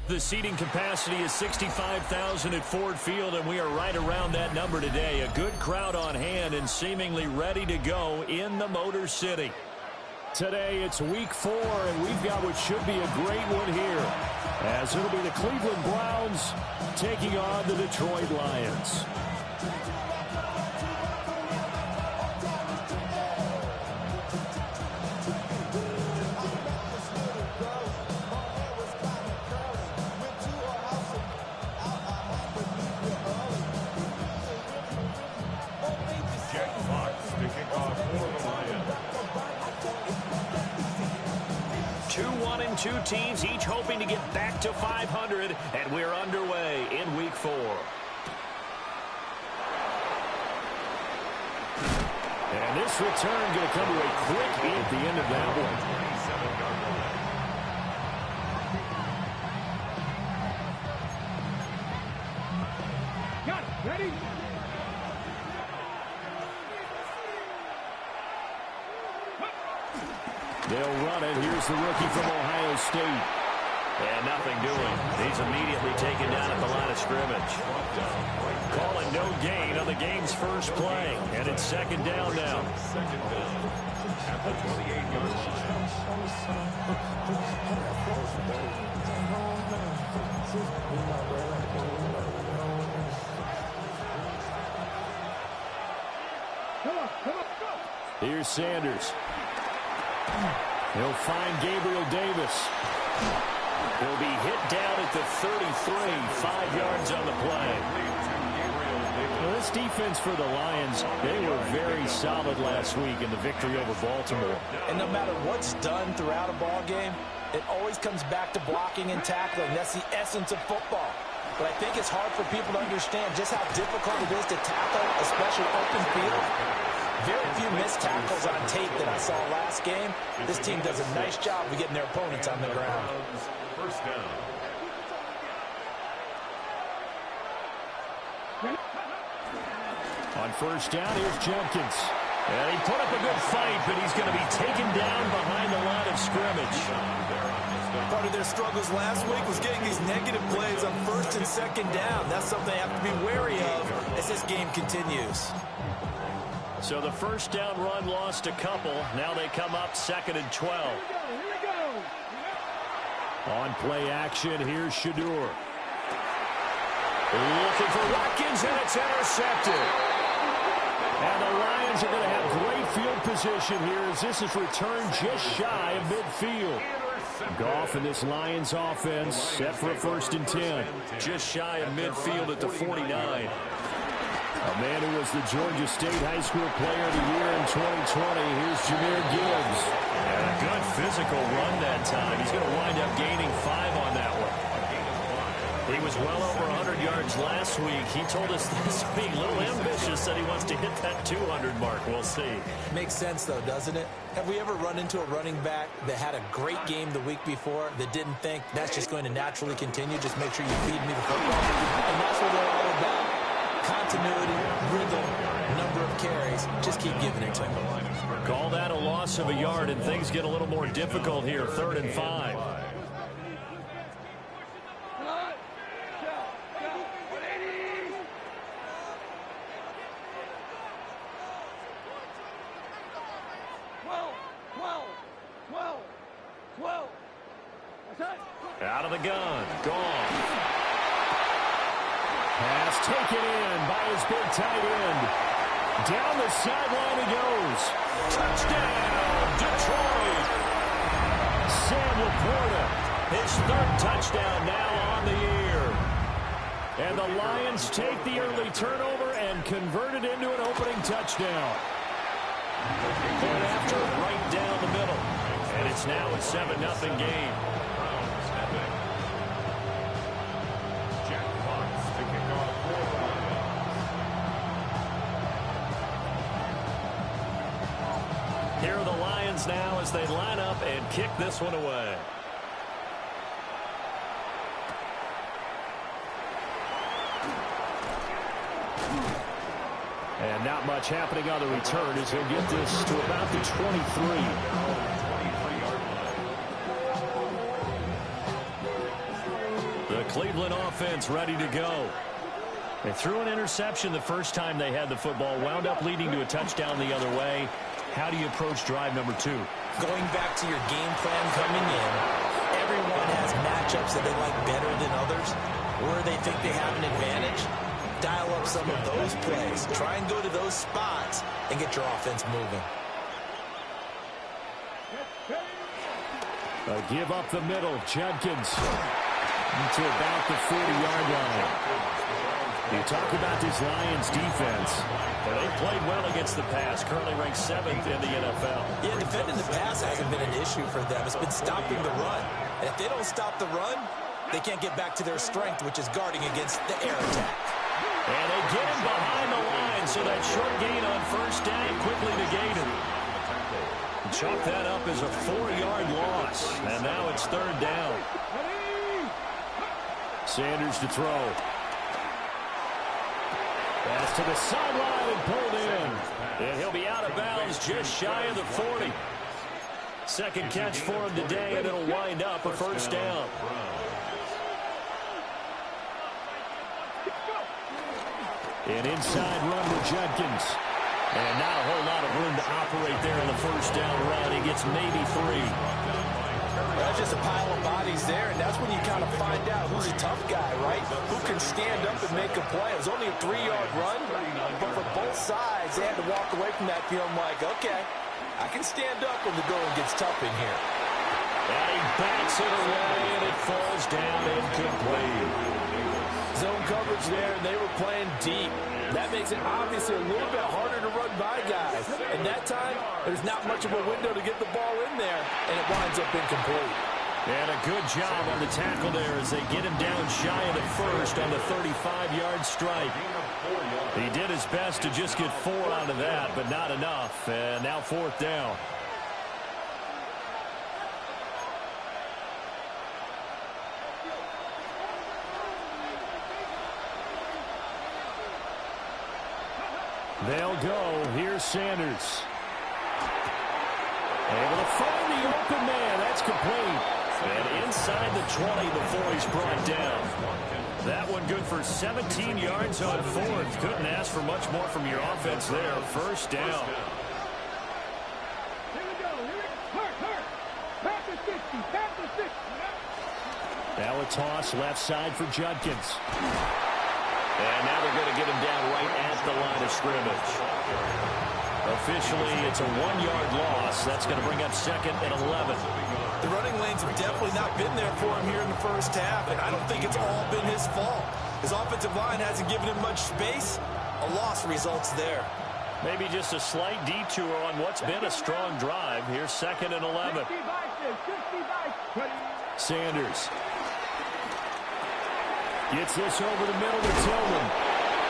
The seating capacity is 65,000 at Ford Field, and we are right around that number today. A good crowd on hand and seemingly ready to go in the Motor City. Today, it's week 4, and we've got what should be a great one here, as it'll be the Cleveland Browns taking on the Detroit Lions. Two teams each hoping to get back to 500, and we're underway in week 4. And this return going to come to a quick at the end of that one. Got it. Ready? They'll run it. Here's the rookie from Ohio State. And nothing doing. He's immediately taken down at the line of scrimmage. Calling no gain on the game's first play. And it's second down now. Second down at the 28-yard Come on, go! Here's Sanders. He'll find Gabriel Davis. He'll be hit down at the 33, 5 yards on the play. Well, this defense for the Lions, they were very solid last week in the victory over Baltimore. And no matter what's done throughout a ball game, it always comes back to blocking and tackling. That's the essence of football. But I think it's hard for people to understand just how difficult it is to tackle, especially open field. Very few missed tackles on tape that I saw last game. This team does a nice job of getting their opponents on the ground. First down. On first down, here's Jenkins. And he put up a good fight, but he's going to be taken down behind the line of scrimmage. Part of their struggles last week was getting these negative plays on first and second down. That's something they have to be wary of as this game continues. So the first down run lost a couple. Now they come up 2nd and 12. Here we go. On play action, here's Shedeur. Looking for Watkins, and it's intercepted. And the Lions are going to have great field position here as this is returned just shy of midfield. Goff and this Lions offense set for a 1st and 10. Just shy of midfield at the 49. A man who was the Georgia State High School Player of the Year in 2020. Here's Jahmyr Gibbs. And a good physical run that time. He's going to wind up gaining 5 on that one. He was well over 100 yards last week. He told us this week, a little ambitious, that he wants to hit that 200 mark. We'll see. Makes sense, though, doesn't it? Have we ever run into a running back that had a great game the week before that didn't think that's just going to naturally continue? Just make sure you feed me the football. And that's what they're all about. Continuity, rhythm, number of carries. Just keep giving it to him. Call that a loss of a yard, and things get a little more difficult here. 3rd and 5. Out of the gun. Gone. Pass taken in by his big tight end. Down the sideline he goes. Touchdown, Detroit. Sam Laporta, his 3rd touchdown now on the year. And the Lions take the early turnover and convert it into an opening touchdown. Going after it right down the middle. And it's now a 7-0 game. Here are the Lions now as they line up and kick this one away. And not much happening on the return as he'll get this to about the 23. The Cleveland offense ready to go. They threw an interception the first time they had the football, wound up leading to a touchdown the other way. How do you approach drive number 2? Going back to your game plan coming in, everyone has matchups that they like better than others, where they think they have an advantage. Dial up some of those plays. Try and go to those spots and get your offense moving. A give up the middle. Judkins to about the 40-yard line. You talk about this Lions defense. Well, they played well against the pass. Currently ranked 7th in the NFL. Yeah, defending the pass hasn't been an issue for them. It's been stopping the run. And if they don't stop the run, they can't get back to their strength, which is guarding against the air attack. And they get him behind the line, so that short gain on first down quickly negated. Chalk that up as a 4-yard loss. And now it's 3rd down. Sanders to throw. Pass to the sideline and pulled in. And he'll be out of bounds just shy of the 40. Second catch for him today, and it'll wind up a first down. An inside run with Judkins. And not a whole lot of room to operate there in the first down run. He gets maybe 3. That's just a pile of bodies there, and that's when you kind of find out who's a tough guy, right? Who can stand up and make a play. It was only a 3-yard run, but for both sides, they had to walk away from that feeling like, okay, I can stand up when the going gets tough in here. And he backs it away, and it falls down incomplete. Zone coverage there, and they were playing deep. That makes it obviously a little bit harder to run by guys. And that time, there's not much of a window to get the ball in there, and it winds up incomplete. And a good job on the tackle there as they get him down shy of the first on the 35-yard strike. He did his best to just get 4 out of that, but not enough. And now 4th down. They'll go. Here's Sanders. Able to find the open man. That's complete. And inside the 20 before he's brought down. That one good for 17 yards on 4th. Couldn't ask for much more from your offense there. First down. Here we go. Hurt. Pass the 60. Now a toss left side for Judkins. And now they're going to get him down right at the line of scrimmage. Officially, it's a 1-yard loss. That's going to bring up 2nd and 11. The running lanes have definitely not been there for him here in the first half, and I don't think it's all been his fault. His offensive line hasn't given him much space. A loss results there. Maybe just a slight detour on what's been a strong drive. Here's 2nd and 11. Sanders gets this over the middle to Tillman.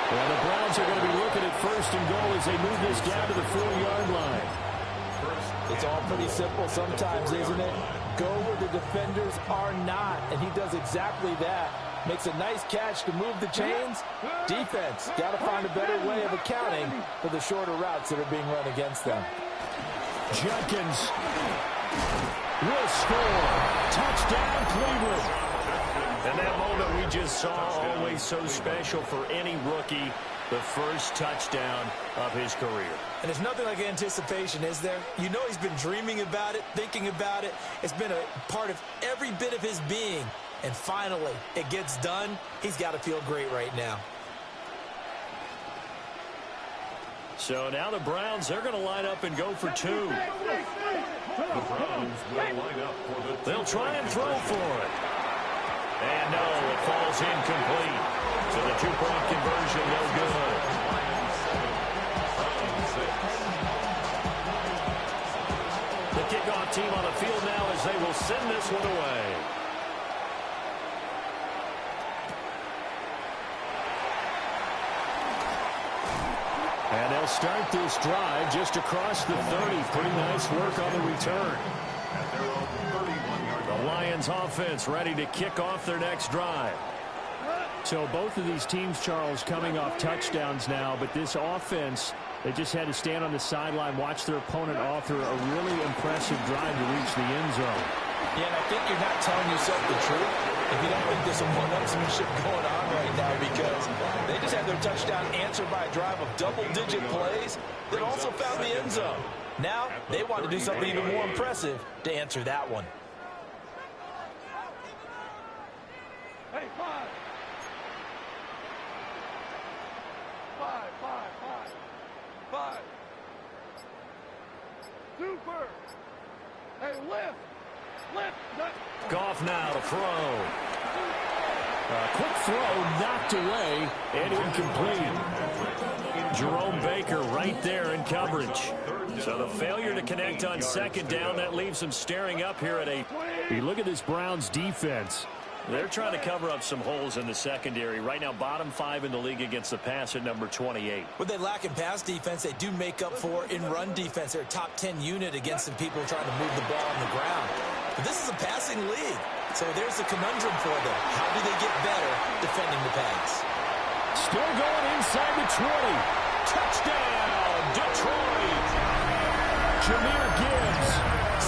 And the Browns are going to be looking at 1st and goal as they move this down to the 4-yard line. It's all pretty simple sometimes, isn't it? Go where the defenders are not, and he does exactly that. Makes a nice catch to move the chains. Defense got to find a better way of accounting for the shorter routes that are being run against them. Judkins will score. Touchdown, Cleveland. And that moment we just saw, always so special for any rookie, the first touchdown of his career. And there's nothing like anticipation, is there? You know he's been dreaming about it, thinking about it. It's been a part of every bit of his being. And finally, it gets done. He's got to feel great right now. So now the Browns, they're going to line up and go for 2. The Browns will line up for the They'll try and throw for it. And no, it falls incomplete. So the 2-point conversion, no good. The kickoff team on the field now as they will send this one away. And they'll start this drive just across the 30. Pretty nice work on the return. The Lions offense ready to kick off their next drive. So both of these teams, Charles, coming off touchdowns now, but this offense, they just had to stand on the sideline, watch their opponent author a really impressive drive to reach the end zone. Yeah, and I think you're not telling yourself the truth if you don't think there's some one-upsmanship going on right now, because they just had their touchdown answered by a drive of double-digit plays that also found the end zone. Now they want to do something even more impressive to answer that one. Hey, five. Five. Super. Hey, lift. Goff now to throw. A quick throw knocked away and incomplete. Jerome Baker right there in coverage. So the failure to connect on second down, that leaves him staring up here at a... You look at this Browns defense. They're trying to cover up some holes in the secondary. Right now, bottom 5 in the league against the pass at number 28. What they lack in pass defense, they do make up for in run defense. They're a top 10 unit against some people trying to move the ball on the ground. But this is a passing league. So there's the conundrum for them. How do they get better defending the pass? Still going inside the 20. Touchdown, Detroit. Jahmyr Gibbs,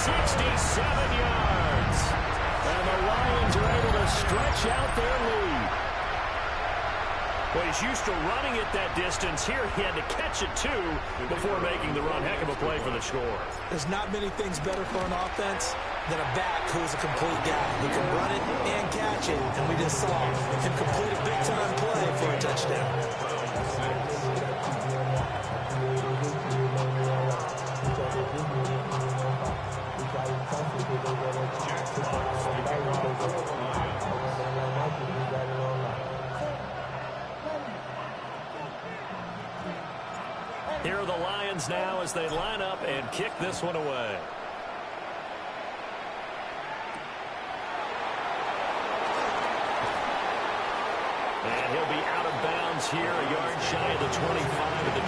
67 yards. And the Lions are able to stretch out their lead. Well, he's used to running it that distance. Here he had to catch it, too, before making the run. Heck of a play for the score. There's not many things better for an offense than a back who's a complete guy who can run it and catch it. And we just saw him complete a big-time play for a touchdown. Here are the Lions now as they line up and kick this one away. And he'll be out of bounds here, a yard shy of the 25 to the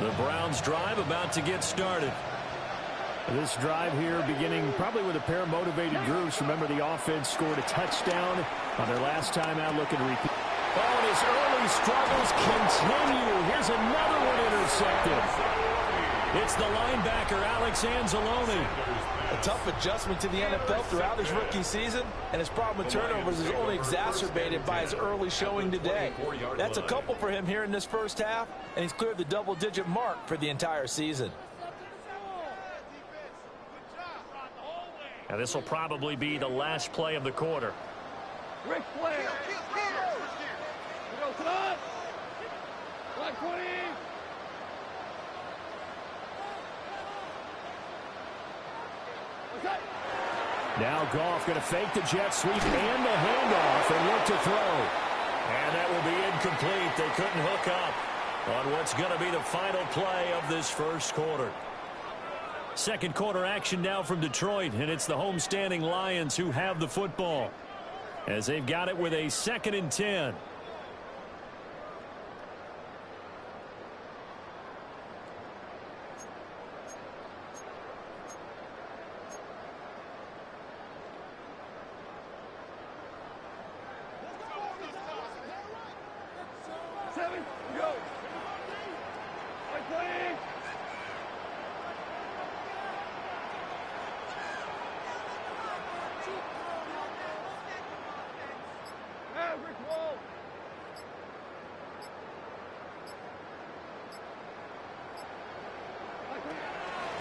24. The Browns drive about to get started. This drive here beginning probably with a pair of motivated groups. Remember, the offense scored a touchdown on their last time out, looking to repeat. Oh, and his early struggles continue. Here's another one intercepted. It's the linebacker, Alex Anzalone. A tough adjustment to the NFL throughout his rookie season, and his problem with turnovers is only exacerbated by his early showing today. That's a couple for him here in this first half, and he's cleared the double-digit mark for the entire season. Now this will probably be the last play of the quarter. Rick Flair. We go, son. 120. Now Goff going to fake the jet sweep and the handoff and look to throw. And that will be incomplete. They couldn't hook up on what's going to be the final play of this first quarter. Second quarter action now from Detroit, and it's the homestanding Lions who have the football as they've got it with a 2nd and 10.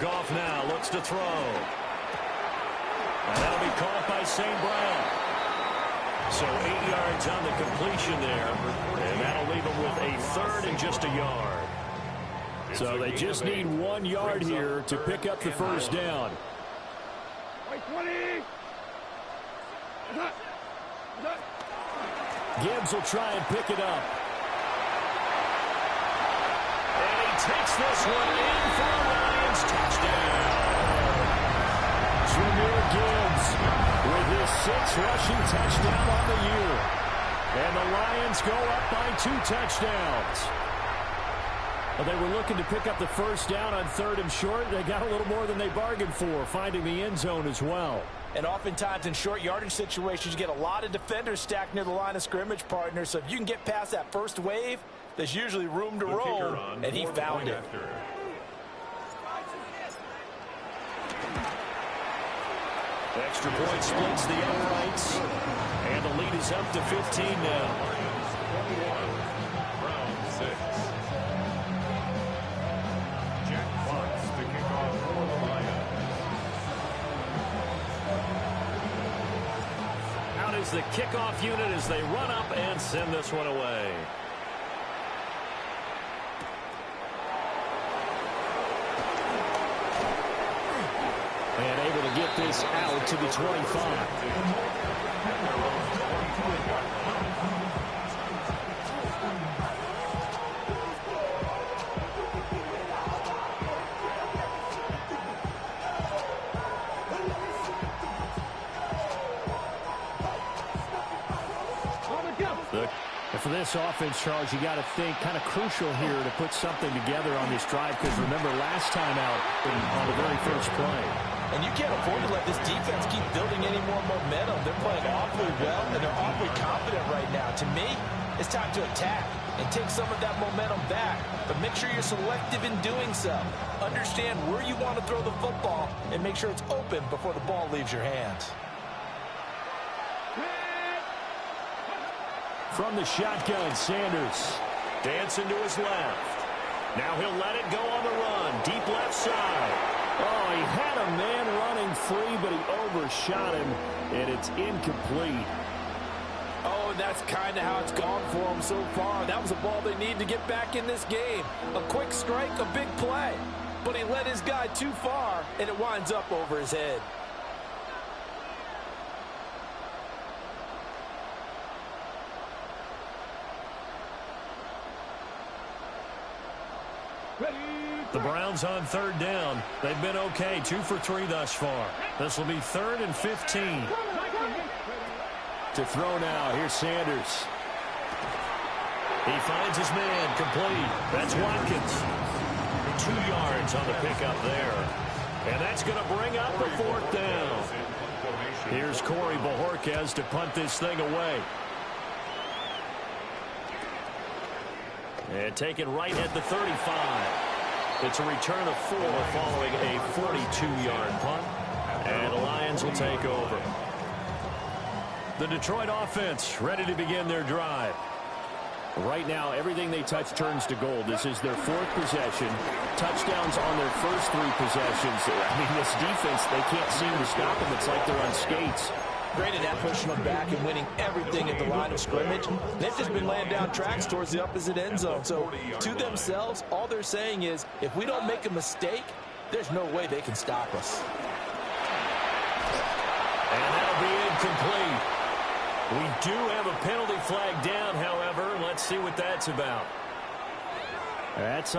Goff now looks to throw. And that'll be caught by St. Brown. So 8 yards on the completion there. And that'll leave them with a 3rd and just a yard. So they just need 1 yard here to pick up the first down. 20. Gibbs will try and pick it up. And he takes this one in for a Lions touchdown. Jahmyr Gibbs with his 6th rushing touchdown on the year. And the Lions go up by 2 touchdowns. Well, they were looking to pick up the first down on 3rd and short. They got a little more than they bargained for, finding the end zone as well. And oftentimes in short yardage situations, you get a lot of defenders stacked near the line of scrimmage, partner. So if you can get past that first wave, there's usually room to roll, and he found it. Extra point splits the uprights. And the lead is up to 15 now. Round 6. Jack Fox to kick off for the Lions. Out is the kickoff unit as they run up and send this one away. And able to get this out to the 25. For this offense, Charles, you got to think kind of crucial here to put something together on this drive, because remember last time out on the very first play. And you can't afford to let this defense keep building any more momentum. They're playing awfully well, and they're awfully confident right now. To me, it's time to attack and take some of that momentum back. But make sure you're selective in doing so. Understand where you want to throw the football and make sure it's open before the ball leaves your hands. From the shotgun, Sanders. Dancing to his left. Now he'll let it go on the run. Deep left side. Oh, he had a man running free, but he overshot him, and it's incomplete. Oh, and that's kind of how it's gone for them so far. That was a ball they need to get back in this game. A quick strike, a big play. But he led his guy too far, and it winds up over his head. The Browns on third down. They've been okay, 2 for 3 thus far. This will be 3rd and 15. To throw now, here's Sanders. He finds his man, complete. That's Watkins. 2 yards on the pickup there. And that's going to bring up a 4th down. Here's Corey Bojorquez to punt this thing away. And taken right at the 35. It's a return of 4 following a 42-yard punt. And the Lions will take over. The Detroit offense ready to begin their drive. Right now, everything they touch turns to gold. This is their 4th possession. Touchdowns on their first 3 possessions. I mean, this defense, they can't seem to stop them. It's like they're on skates. Great at pushing them back and winning everything at the line of scrimmage. They've just been laying down tracks towards the opposite end zone. So to themselves, all they're saying is, if we don't make a mistake, there's no way they can stop us. And that'll be incomplete. We do have a penalty flag down, however. Let's see what that's about. That's